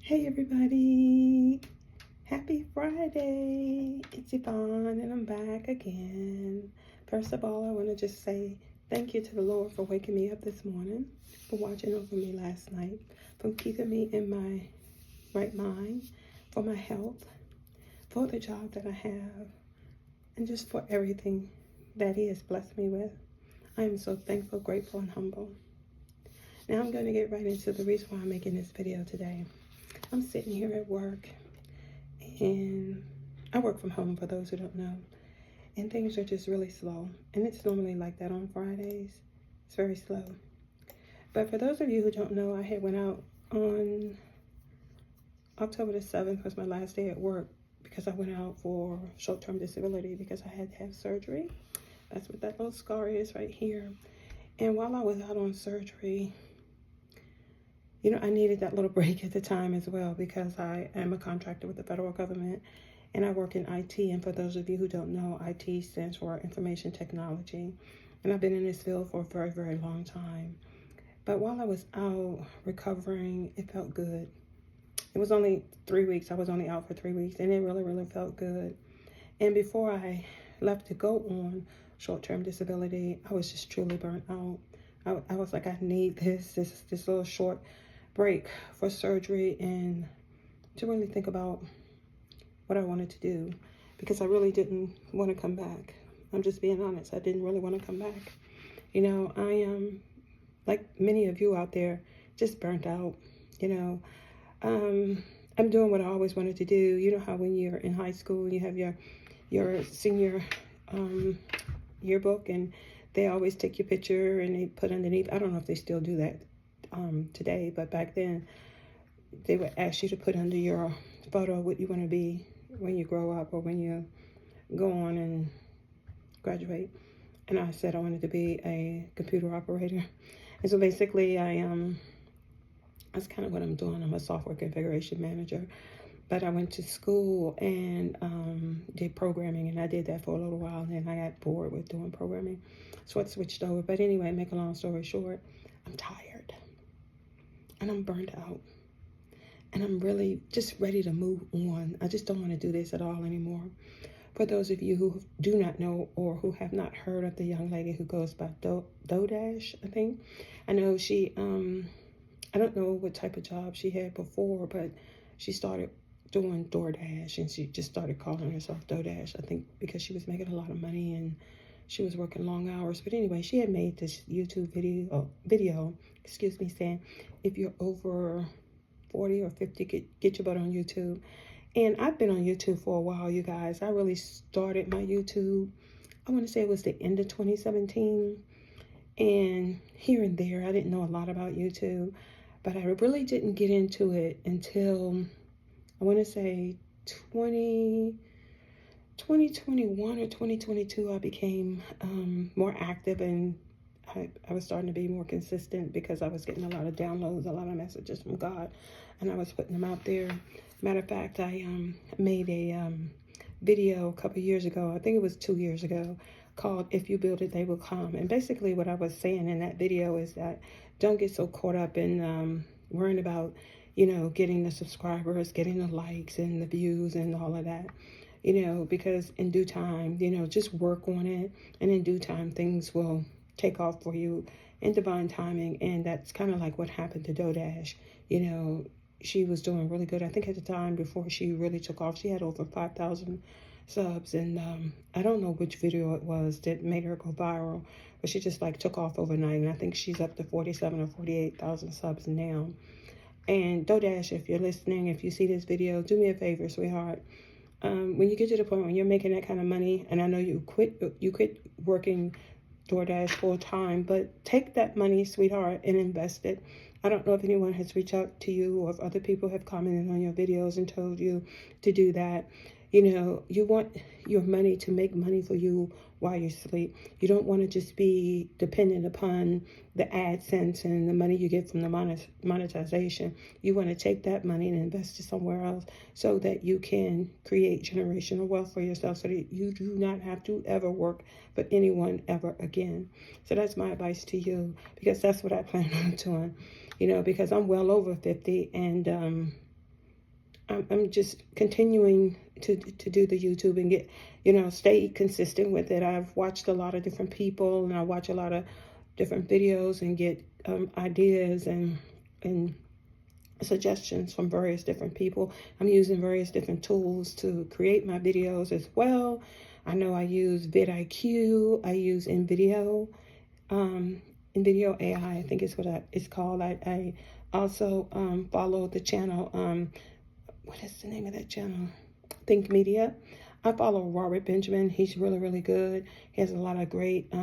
Hey everybody, happy Friday. It's Yvonne and I'm back again. First of all, I want to just say thank you to the Lord for waking me up this morning, for watching over me last night, for keeping me in my right mind, for my health, for the job that I have, and just for everything that He has blessed me with. I am so thankful, grateful, and humble. Now I'm going to get right into the reason why I'm making this video today. I'm sitting here at work, and I work from home for those who don't know, and things are just really slow, and it's normally like that on Fridays. It's very slow. But for those of you who don't know, I had went out on October the 7th was my last day at work because I went out for short-term disability because I had to have surgery. That's what that little scar is right here. And while I was out on surgery, you know, I needed that little break at the time as well because I am a contractor with the federal government and I work in IT. And for those of you who don't know, IT stands for information technology. And I've been in this field for a very, very long time. But while I was out recovering, it felt good. It was only 3 weeks. I was only out for 3 weeks and it really, really felt good. And before I left to go on short-term disability, I was just truly burnt out. I was like, I need this little short break for surgery and to really think about what I wanted to do because I really didn't want to come back. I'm just being honest. I didn't really want to come back. You know, I am like many of you out there, just burnt out. You know, I'm doing what I always wanted to do. You know how when you're in high school, you have your senior yearbook and they always take your picture and they put underneath. I don't know if they still do that today, but back then they would ask you to put under your photo what you want to be when you grow up or when you go on and graduate. And I said I wanted to be a computer operator. And so basically that's kind of what I'm doing. I'm a software configuration manager. But I went to school and did programming, and I did that for a little while, and then I got bored with doing programming. So I switched over. But anyway, make a long story short, I'm tired. And I'm burned out. And I'm really just ready to move on. I just don't want to do this at all anymore. For those of you who do not know or who have not heard of the young lady who goes by DoDash, I think. I know she, I don't know what type of job she had before, but she started doing DoorDash and she just started calling herself DoDash, I think because she was making a lot of money and she was working long hours. But anyway, she had made this YouTube video, saying if you're over 40 or 50, get your butt on YouTube. And I've been on YouTube for a while, you guys. I really started my YouTube, I want to say it was the end of 2017. And here and there, I didn't know a lot about YouTube, but I really didn't get into it until, I want to say 2021 or 2022, I became more active and I was starting to be more consistent because I was getting a lot of downloads, a lot of messages from God, and I was putting them out there. Matter of fact, I made a video a couple years ago, I think it was 2 years ago, called If You Build It, They Will Come. And basically what I was saying in that video is that don't get so caught up in worrying about, you know, getting the subscribers, getting the likes and the views and all of that. You know, because in due time, you know, just work on it. And in due time, things will take off for you in divine timing. And that's kind of like what happened to DoDash. You know, she was doing really good. I think at the time before she really took off, she had over 5,000 subs. And I don't know which video it was that made her go viral, but she just like took off overnight. And I think she's up to 47 or 48,000 subs now. And DoDash, if you're listening, if you see this video, do me a favor, sweetheart. When you get to the point when you're making that kind of money, and I know you quit working DoorDash full time, but take that money, sweetheart, and invest it. I don't know if anyone has reached out to you or if other people have commented on your videos and told you to do that. You know, you want your money to make money for you while you sleep. You don't want to just be dependent upon the AdSense and the money you get from the monetization. You want to take that money and invest it somewhere else so that you can create generational wealth for yourself so that you do not have to ever work for anyone ever again. So that's my advice to you, because that's what I plan on doing, you know, because I'm well over 50 and I'm just continuing to do the YouTube and get, stay consistent with it. I've watched a lot of different people, and I watch a lot of different videos and get ideas and suggestions from various different people. I'm using various different tools to create my videos as well. I know I use vidIQ, I use NVIDIA AI, I think is what it's called. I also follow the channel, what is the name of that channel? Think Media. I follow Robert Benjamin. He's really, really good. He has a lot of great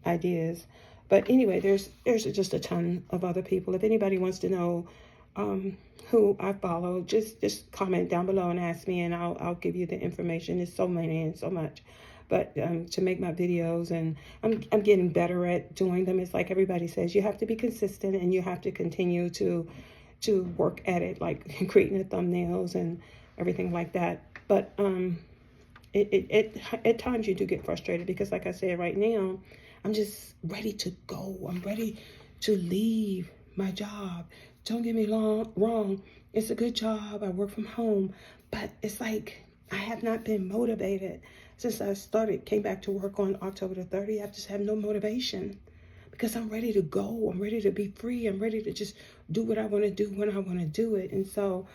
ideas. But anyway, there's just a ton of other people. If anybody wants to know who I follow, just comment down below and ask me, and I'll give you the information. There's so many and so much. But to make my videos, and I'm getting better at doing them. It's like everybody says, you have to be consistent and you have to continue to work at it, like creating the thumbnails and everything like that. But at times you do get frustrated because, like I said, right now, I'm just ready to go. I'm ready to leave my job. Don't get me wrong. It's a good job. I work from home. But it's like I have not been motivated since I came back to work on October the 30th. I just have no motivation because I'm ready to go. I'm ready to be free. I'm ready to just do what I want to do when I want to do it. And so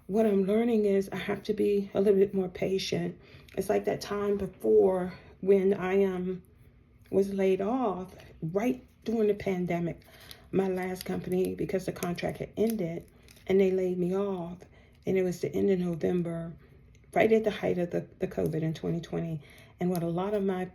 what I'm learning is I have to be a little bit more patient. It's like that time before when I was laid off right during the pandemic. My last company, because the contract had ended and they laid me off, and it was the end of November, right at the height of the COVID in 2020. And what a lot of my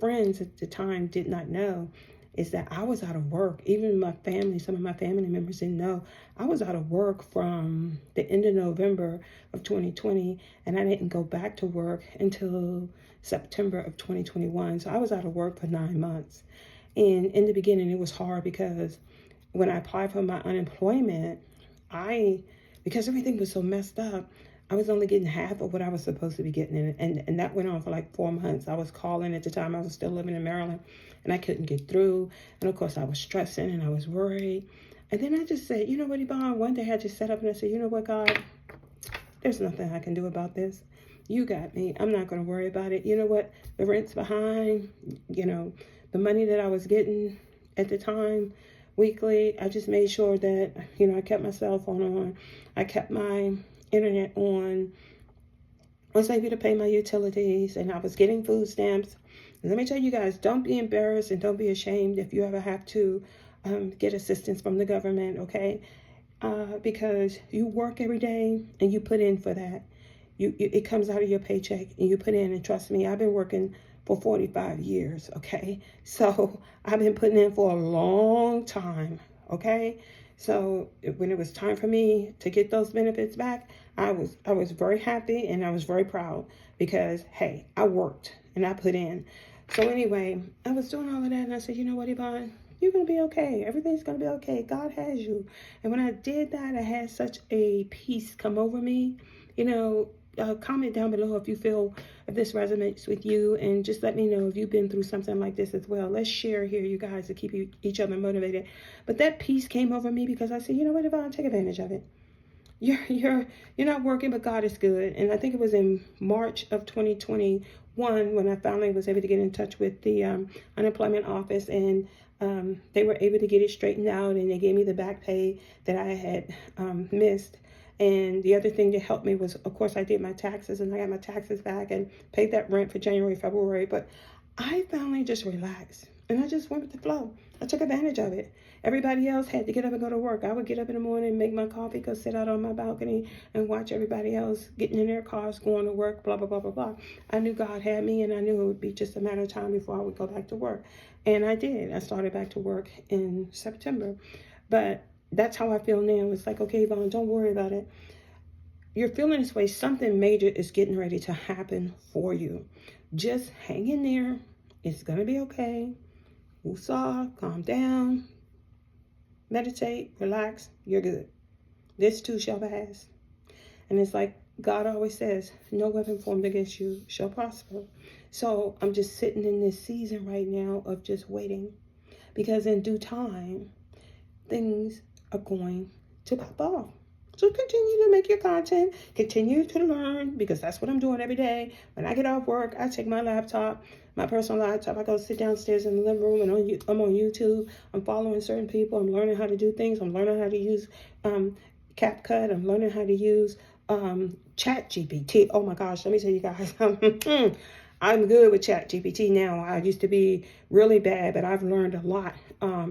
friends at the time did not know is that I was out of work. Even my family, some of my family members didn't know. I was out of work from the end of November of 2020, and I didn't go back to work until September of 2021. So I was out of work for 9 months. And in the beginning, it was hard because when I applied for my unemployment, because everything was so messed up, I was only getting half of what I was supposed to be getting. And that went on for like 4 months. I was calling at the time. I was still living in Maryland, and I couldn't get through. And of course, I was stressing and I was worried. And then I just said, you know what, Yvonne? One day I just sat up and I said, you know what, God? There's nothing I can do about this. You got me. I'm not going to worry about it. You know what? The rent's behind. The money that I was getting at the time weekly, I just made sure that, I kept my cell phone on. I kept my internet on. I was able to pay my utilities, and I was getting food stamps. And let me tell you guys, don't be embarrassed and don't be ashamed if you ever have to get assistance from the government, okay? Because you work every day and you put in for that. It comes out of your paycheck and you put in, and trust me, I've been working for 45 years, okay? So I've been putting in for a long time, okay? So when it was time for me to get those benefits back, I was very happy and I was very proud because, hey, I worked and I put in. So anyway, I was doing all of that, and I said, you know what, Yvonne? You're going to be okay. Everything's going to be okay. God has you. And when I did that, I had such a peace come over me. Comment down below if this resonates with you, and just let me know if you've been through something like this as well. Let's share here, you guys, to keep each other motivated. But that peace came over me because I said, you know what, Yvonne, take advantage of it. You're not working, but God is good. And I think it was in March of 2021 when I finally was able to get in touch with the unemployment office, and they were able to get it straightened out, and they gave me the back pay that I had missed. And the other thing that helped me was, of course, I did my taxes, and I got my taxes back and paid that rent for January, February. But I finally just relaxed, and I just went with the flow. I took advantage of it. Everybody else had to get up and go to work. I would get up in the morning, make my coffee, go sit out on my balcony and watch everybody else getting in their cars, going to work, blah, blah, blah, blah, blah. I knew God had me, and I knew it would be just a matter of time before I would go back to work. And I did. I started back to work in September. But that's how I feel now. It's like, okay, Yvonne, don't worry about it. You're feeling this way. Something major is getting ready to happen for you. Just hang in there. It's going to be okay. Woosah, calm down. Meditate, relax. You're good. This too shall pass. And it's like God always says, no weapon formed against you shall prosper. So I'm just sitting in this season right now of just waiting. Because in due time, things are going to pop off. So continue to make your content, continue to learn, because that's what I'm doing every day. When I get off work, I take my laptop, my personal laptop, I go sit downstairs in the living room, and I'm on YouTube. I'm following certain people. I'm learning how to do things. I'm learning how to use CapCut. I'm learning how to use Chat GPT. Oh my gosh, let me tell you guys, I'm good with Chat GPT now. I used to be really bad, but I've learned a lot.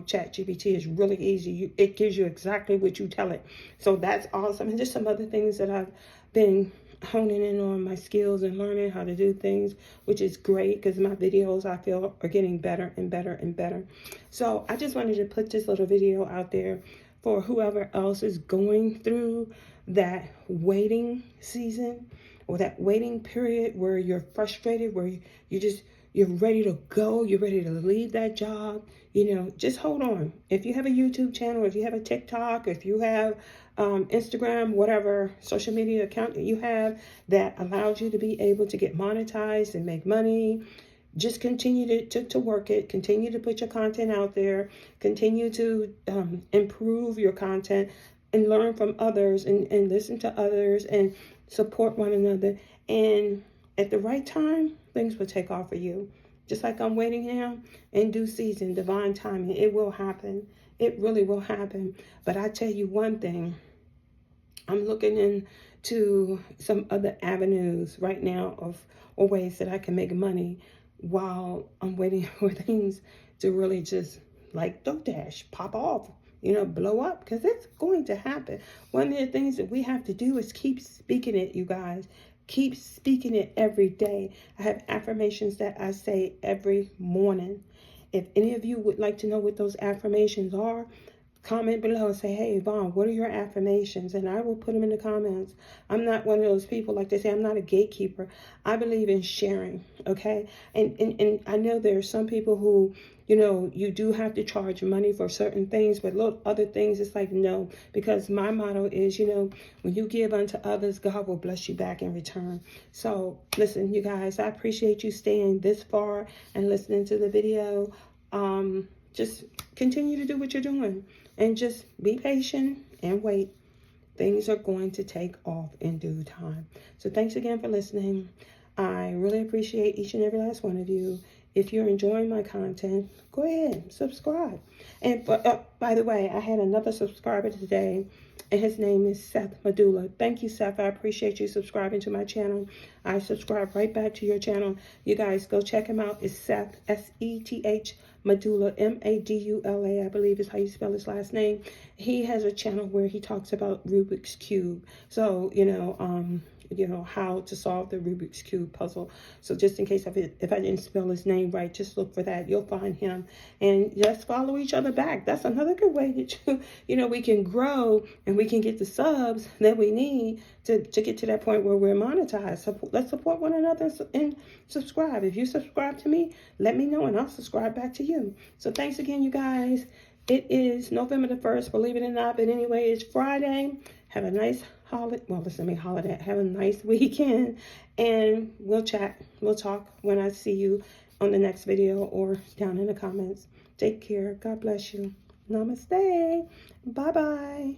Chat GPT is really easy. It gives you exactly what you tell it. So that's awesome. And just some other things that I've been honing in on my skills and learning how to do things, which is great because my videos, I feel, are getting better and better and better. So I just wanted to put this little video out there for whoever else is going through that waiting season or that waiting period where you're frustrated, where you're ready to go, you're ready to leave that job. Just hold on. If you have a YouTube channel, if you have a TikTok, if you have Instagram, whatever social media account that you have that allows you to be able to get monetized and make money, just continue to work it, continue to put your content out there, continue to improve your content and learn from others and listen to others and support one another. And at the right time, things will take off for you. Just like I'm waiting now, in due season, divine timing, it will happen. It really will happen. But I tell you one thing, I'm looking into some other avenues right now or ways that I can make money while I'm waiting for things to really just like DoorDash pop off, blow up, because it's going to happen. One of the things that we have to do is keep speaking it, you guys. Keep speaking it every day. I have affirmations that I say every morning. If any of you would like to know what those affirmations are, comment below and say, hey, Yvonne, what are your affirmations? And I will put them in the comments. I'm not one of those people, like they say, I'm not a gatekeeper. I believe in sharing, okay? And I know there are some people who, you do have to charge money for certain things, but other things, it's like, no, because my motto is, when you give unto others, God will bless you back in return. So listen, you guys, I appreciate you staying this far and listening to the video. Just continue to do what you're doing and just be patient and wait. Things are going to take off in due time. So thanks again for listening. I really appreciate each and every last one of you. If you're enjoying my content, go ahead, subscribe. And by the way, I had another subscriber today, and his name is Seth Medulla. Thank you, Seth. I appreciate you subscribing to my channel. I subscribe right back to your channel. You guys go check him out. It's Seth, S-E-T-H, Medulla, M-A-D-U-L-A, I believe is how you spell his last name. He has a channel where he talks about Rubik's Cube. So, how to solve the Rubik's Cube puzzle. So just in case if I didn't spell his name right, just look for that. You'll find him. And let's follow each other back. That's another good way that we can grow and we can get the subs that we need to get to that point where we're monetized. So let's support one another and subscribe. If you subscribe to me, let me know and I'll subscribe back to you. So thanks again, you guys. It is November the 1st, believe it or not. But anyway, it's Friday. Have a nice holiday. Have a nice weekend. And we'll chat. We'll talk when I see you on the next video or down in the comments. Take care. God bless you. Namaste. Bye-bye.